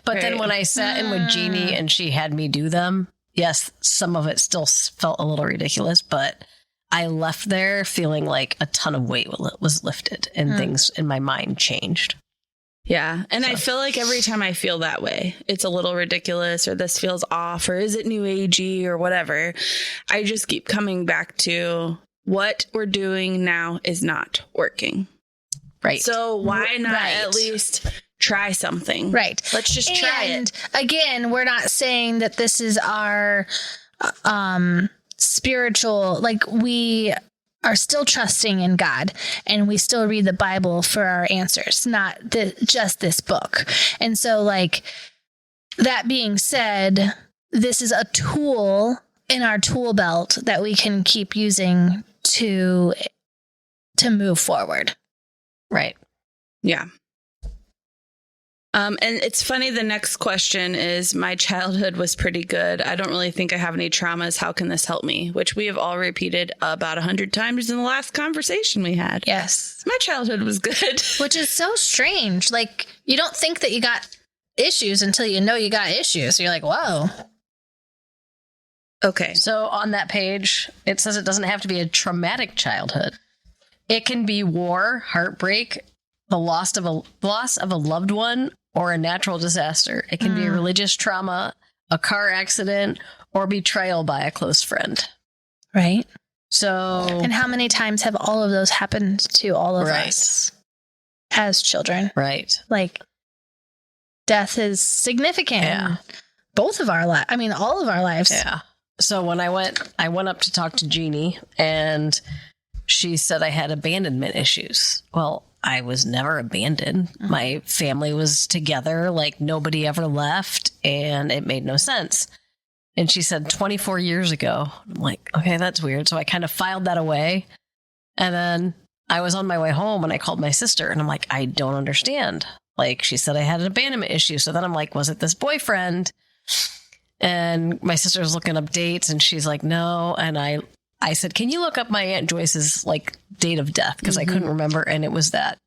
But then when I sat in with Jeannie and she had me do them, yes, some of it still felt a little ridiculous, but I left there feeling like a ton of weight was lifted and things in my mind changed.
Yeah. And I feel like every time I feel that way, it's a little ridiculous or this feels off or is it new agey or whatever, I just keep coming back to what we're doing now is not working.
Right.
So why not at least try something?
Right.
Let's just try it.
And again, we're not saying that this is our spiritual, like we are still trusting in God and we still read the Bible for our answers, not just this book. And so like that being said, this is a tool in our tool belt that we can keep using to move forward.
Right.
Yeah. And it's funny, the next question is, my childhood was pretty good. I don't really think I have any traumas. How can this help me? Which we have all repeated about 100 times in the last conversation we had.
Yes.
My childhood was good.
Which is so strange. Like, you don't think that you got issues until you know you got issues. So you're like, whoa.
Okay.
So on that page, it says it doesn't have to be a traumatic childhood. It can be war, heartbreak, the loss of a loved one, or a natural disaster. It can be a religious trauma, a car accident, or betrayal by a close friend.
Right.
So,
and how many times have all of those happened to all of us as children?
Right.
Like, death is significant.
Yeah.
Both of our lives. I mean, all of our lives.
Yeah. So when I went up to talk to Jeannie, and she said I had abandonment issues. Well, I was never abandoned. My family was together, like nobody ever left, and it made no sense. And she said 24 years ago. I'm like, okay, that's weird. So I kind of filed that away. And then I was on my way home and I called my sister and I'm like, I don't understand. Like, she said I had an abandonment issue. So then I'm like, was it this boyfriend? And my sister was looking up dates and she's like, no. And I said, can you look up my Aunt Joyce's like date of death? Because I couldn't remember. And it was that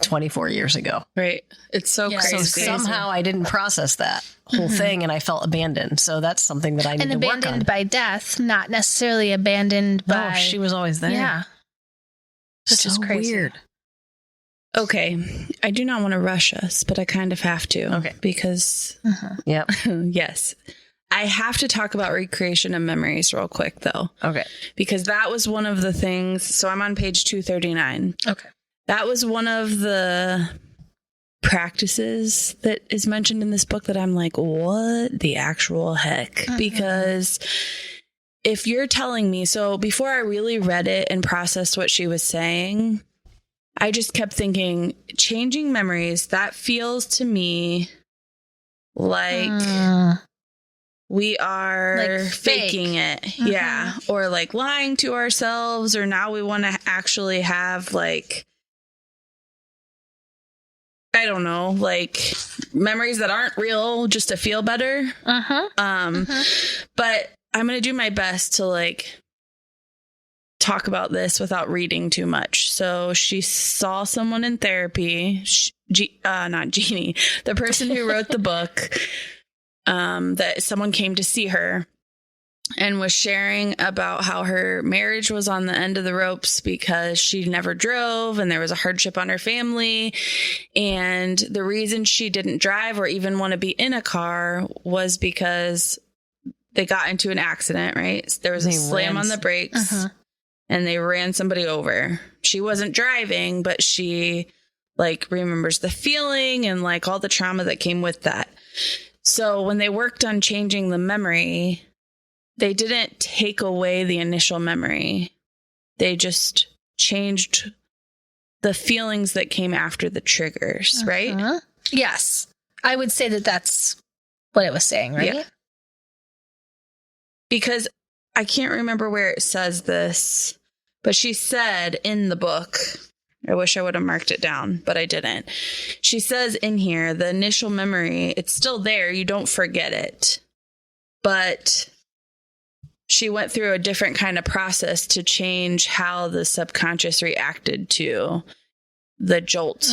24 years ago.
Right. It's so crazy.
So somehow I didn't process that whole thing and I felt abandoned. So that's something that I need to work on.
And abandoned by death, not necessarily abandoned by...
No, she was always there.
Yeah. Which is crazy.
Weird.
Okay. I do not want to rush us, but I kind of have to.
Okay.
Because...
Yep.
Yes. I have to talk about recreation of memories real quick, though.
Okay.
Because that was one of the things. So I'm on page 239.
Okay.
That was one of the practices that is mentioned in this book that I'm like, what the actual heck? Because if you're telling me, so before I really read it and processed what she was saying, I just kept thinking, changing memories, that feels to me like... we are
like
faking it. Yeah. Or like lying to ourselves, or now we want to actually have like, I don't know, like memories that aren't real just to feel better. But I'm going to do my best to like talk about this without reading too much. So she saw someone in therapy, not Jeannie, the person who wrote the book. That someone came to see her and was sharing about how her marriage was on the end of the ropes because she never drove and there was a hardship on her family. And the reason she didn't drive or even want to be in a car was because they got into an accident, right? There was a slam on the brakes and they ran somebody over. She wasn't driving, but she like remembers the feeling and like all the trauma that came with that. So when they worked on changing the memory, they didn't take away the initial memory. They just changed the feelings that came after the triggers, right?
Yes. I would say that that's what it was saying, right?
Yeah. Because I can't remember where it says this, but she said in the book, I wish I would have marked it down, but I didn't. She says in here, the initial memory, it's still there. You don't forget it. But she went through a different kind of process to change how the subconscious reacted to the jolt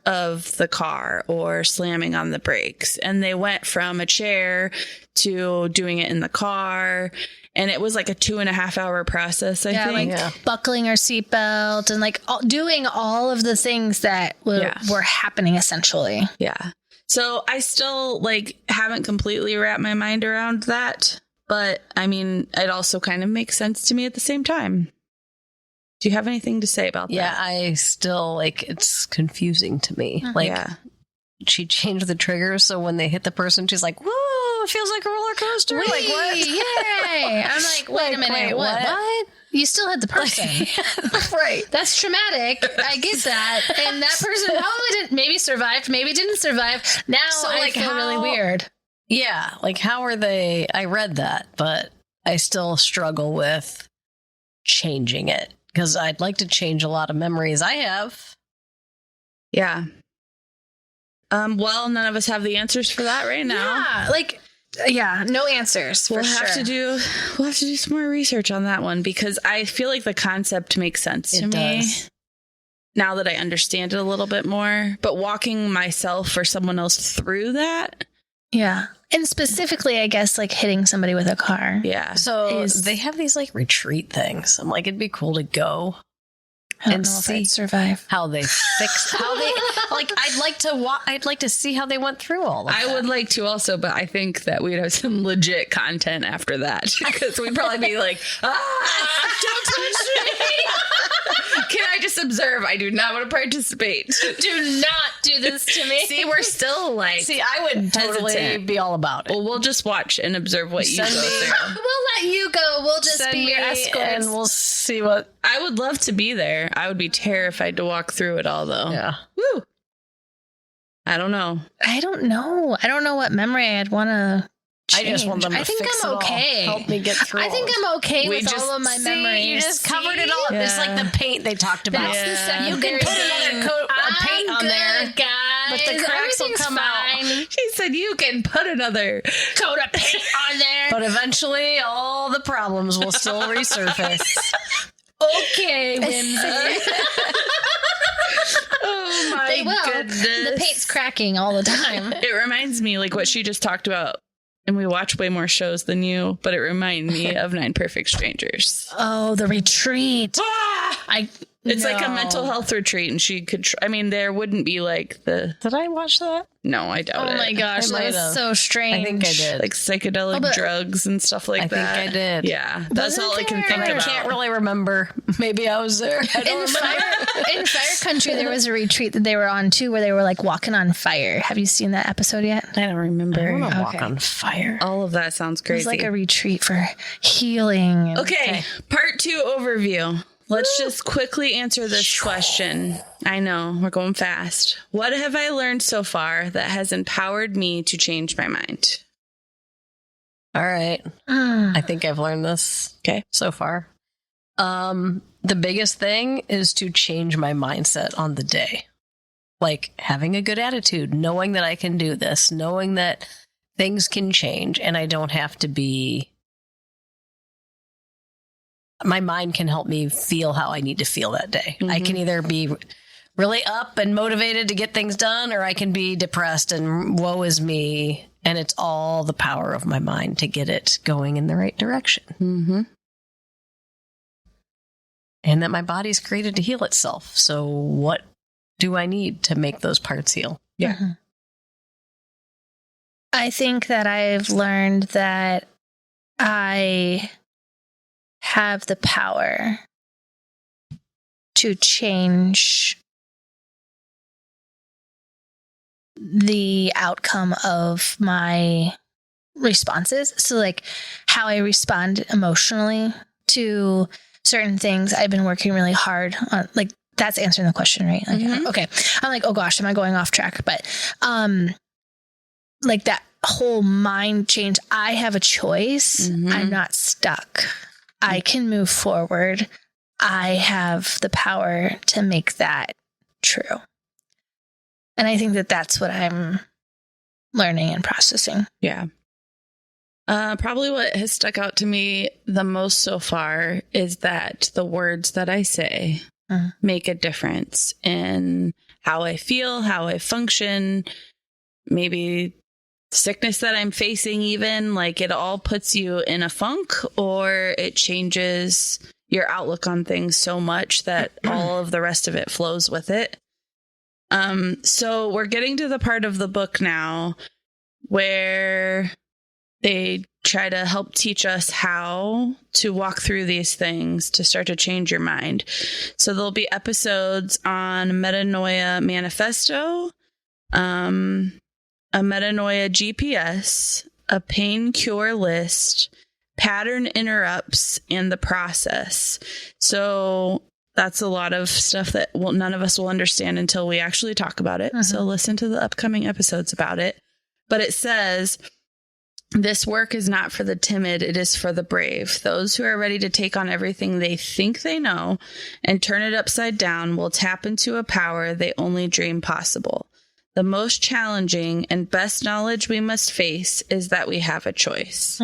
of the car or slamming on the brakes. And they went from a chair to doing it in the car. And it was like a 2.5 hour process, I think.
Like buckling our seatbelt and like doing all of the things that were happening essentially.
Yeah. So I still like haven't completely wrapped my mind around that. But I mean, it also kind of makes sense to me at the same time. Do you have anything to say about that?
Yeah, I still like it's confusing to me. Like she changed the triggers, so when they hit the person, she's like, "Whoa, it feels like a roller coaster."
Wait,
like what?
Yay! I'm like, wait a minute, what? You still had the person,
right?
That's traumatic. I get that, and that person probably didn't. Maybe survived, maybe didn't survive. Now so, I feel really weird.
Yeah, like how are they? I read that, but I still struggle with changing it. Because I'd like to change a lot of memories I have.
Yeah. Well, none of us have the answers for that right now.
Yeah, no answers.
We'll have to do some more research on that one because I feel like the concept makes sense to me now that I understand it a little bit more. But walking myself or someone else through that.
Yeah. And specifically, I guess, like hitting somebody with a car.
Yeah.
So they have these like retreat things. I'm like, it'd be cool to go
and see if I'd survive.
How they fix how they like. I'd like to see how they went through all of that.
I would like to also, but I think that we'd have some legit content after that because we'd probably be like, don't touch me. Can I just observe? I do not want to participate.
Do not do this to me.
See, we're still like...
See, I would totally be all about it.
Well, we'll just watch and observe what you go through.
We'll let you go. We'll just be your escort.
And we'll see what...
I would love to be there. I would be terrified to walk through it all, though.
Yeah.
Woo. I don't know.
I don't know what memory I'd want to...
I just want them to
think
fix
I'm
it
okay.
All. Help me get through.
I think I'm okay with all of my memories.
You just covered it all up. It's like the paint they talked about.
That's the secondary
You can put another coat of paint on there,
guys.
but the cracks will come out.
She said you can put another
coat of paint on there.
But eventually, all the problems will still resurface.
Okay, Whimsy.
Oh my goodness.
The paint's cracking all the time.
It reminds me like what she just talked about. And we watch way more shows than you, but it reminded me of 9 Perfect Strangers.
Oh, the retreat.
It's like a mental health retreat, and she could... there wouldn't be like the...
Did I watch that?
No, I doubt it.
Oh my gosh, that was so strange.
I think I did.
Like psychedelic drugs and stuff like that.
I think I did.
Yeah, that's all I can think about.
I can't really remember. Maybe I was there. I don't remember.
In Fire Country, there was a retreat that they were on too, where they were like walking on fire. Have you seen that episode yet?
I don't remember.
I want to walk on fire.
All of that sounds crazy.
It was like a retreat for healing.
Okay, part 2 overview. Let's just quickly answer this question. I know, we're going fast. What have I learned so far that has empowered me to change my mind?
All right. I think I've learned this so far. The biggest thing is to change my mindset on the day. Like having a good attitude, knowing that I can do this, knowing that things can change and I don't have to be... My mind can help me feel how I need to feel that day. I can either be really up and motivated to get things done, or I can be depressed and woe is me. And it's all the power of my mind to get it going in the right direction. Mm-hmm. And that my body's created to heal itself. So what do I need to make those parts heal?
Yeah.
Mm-hmm. I think that I've learned that I have the power to change the outcome of my responses. So like how I respond emotionally to certain things. I've been working really hard on, like, that's answering the question, right? Like, okay. I'm like, oh gosh, am I going off track? But, like that whole mind change, I have a choice. I'm not stuck. I can move forward. I have the power to make that true. And I think that that's what I'm learning and processing.
Yeah. Probably what has stuck out to me the most so far is that the words that I say make a difference in how I feel, how I function, maybe sickness that I'm facing, even like it all puts you in a funk, or it changes your outlook on things so much that all of the rest of it flows with it. So we're getting to the part of the book now where they try to help teach us how to walk through these things to start to change your mind. So there'll be episodes on Metanoia Manifesto, a Metanoia GPS, a pain cure list, pattern interrupts, and the process. So that's a lot of stuff that none of us will understand until we actually talk about it. So listen to the upcoming episodes about it. But it says, this work is not for the timid, it is for the brave. Those who are ready to take on everything they think they know and turn it upside down will tap into a power they only dream possible. The most challenging and best knowledge we must face is that we have a choice.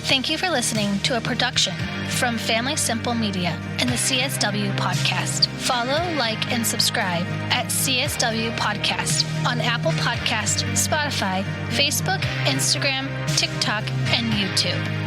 Thank you for listening to a production from Family Simple Media and the CSW Podcast. Follow, like, and subscribe at CSW Podcast on Apple Podcast, Spotify, Facebook, Instagram, TikTok, and YouTube.